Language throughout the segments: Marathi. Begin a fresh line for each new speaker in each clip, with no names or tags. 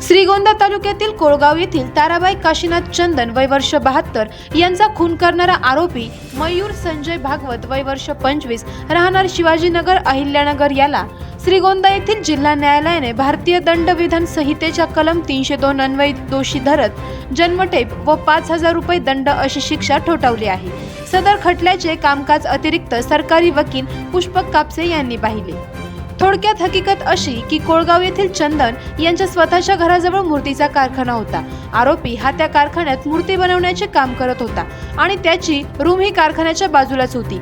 श्रीगोंदा तालुक्यातील कोळगाव येथील ताराबाई काशीनाथ चंदन वय वर्ष 72 यांचा खून करणारा आरोपी मयूर संजय भागवत वय वर्ष 25 राहणार शिवाजीनगर अहिल्यानगर याला श्रीगोंदा येथील जिल्हा न्यायालयाने भारतीय दंडविधान संहितेच्या कलम 302 अन्वये दोषी धरत जन्मठेप व 5,000 रुपये दंड अशी शिक्षा ठोठावली आहे। सदर खटल्याचे कामकाज अतिरिक्त सरकारी वकील पुष्पक कापसे यांनी पाहिले। थोडक्यात हकीकत अशी की कोळगाव येथील चंदन यांच्या स्वतःच्या घराजवळ मूर्तीचा कारखाना होता। आरोपी हा त्या कारखान्यात मूर्ती बनवण्याचे काम करत होता आणि त्याची रूम ही कारखान्याच्या बाजूलाच होती।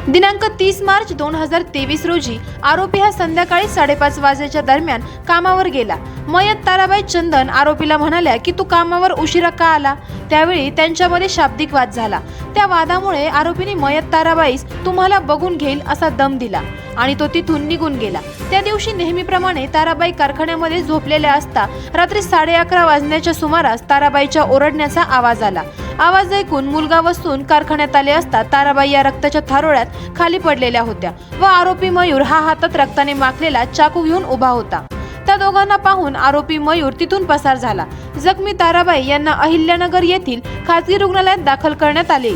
दिनांक 30 मार्च 2023 रोजी आरोपी हा संध्याकाळी 5:30 वाजेच्या दरम्यान कामावर गेला। मयत ताराबाई चंदन आरोपीला म्हणाल्या की तू कामावर उशिरा का आला। त्यावेळी त्यांच्यामध्ये शाब्दिक वाद झाला। त्या वादामुळे आरोपीने मयत ताराबाईस तुम्हाला बघून घेईल असा दम दिला आणि तो तिथून निघून गेला। त्या दिवशी नेहमीप्रमाणे ताराबाई कारखान्यामध्ये झोपलेल्या असता रात्री 11:30 वाजण्याच्या सुमारास ताराबाईच्या ओरडण्याचा आवाज आला। आवाज ऐकून मुलगा वसून कारखान्यात आले असता ताराबाई या रक्ताच्या थारोळ्यात खाली पडलेल्या होत्या व आरोपी मयूर हा हातात रक्ताने माखलेला चाकू घेऊन उभा होता। त्या दोघांना पाहून आरोपी मयूर तिथून पसार झाला। जखमी ताराबाई यांना अहिल्यानगर येथील खासगी रुग्णालयात दाखल करण्यात आले।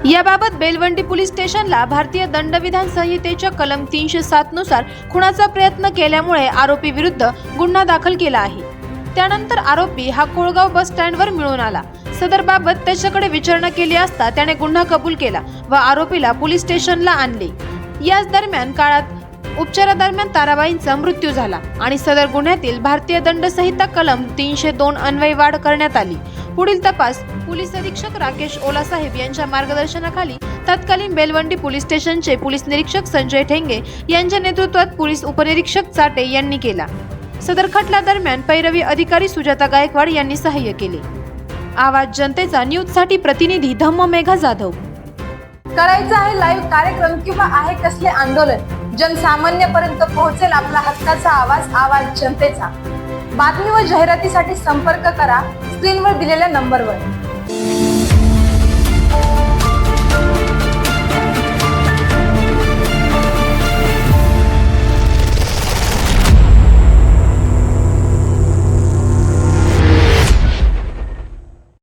याबाबत बेलवंडी पोलीस स्टेशनला भारतीय दंडविधान संहितेच्या कलम 307 नुसार खुनाचा प्रयत्न केल्यामुळे आरोपी विरुद्ध गुन्हा दाखल केला आहे। त्यानंतर आरोपी हा कोळगाव बस स्टँडवर मिळून आला। सदर बाबत त्याच्याकडे विचारणा केली असता त्याने गुन्हा कबूल केला व आरोपीला पोलीस स्टेशनला आणले। याच दरम्यान काळात उपचारादरम्यान ताराबाईंचा मृत्यू झाला आणि सदर गुन्ह्यातील भारतीय दंड संहिता कलम 302 अन्वये वाढ करण्यात आली। पुढील तपास पोलीस अधीक्षक राकेश ओलासाहेब यांच्या मार्गदर्शनाखाली तत्कालीन बेलवंडी पोलीस स्टेशनचे पोलीस निरीक्षक संजय ठेंगे यांच्या नेतृत्वात पोलीस उपनिरीक्षक चाटे यांनी केला। सदर खटला दरम्यान पैरवी अधिकारी सुजाता गायकवाड यांनी सहाय्य केले। आवाज जनतेचा न्यूज साठी प्रतिनिधी धम्म मेघा जाधव।
करायचं आहे लाईव्ह कार्यक्रम किंवा आहे कसले आंदोलन जनसामान्यपर्यंत पोहोचेल आपला हक्काचा आवाज, आवाज जनतेचा। बातमी व जाहिरातीसाठी संपर्क करा स्क्रीनवर दिलेल्या नंबरवर।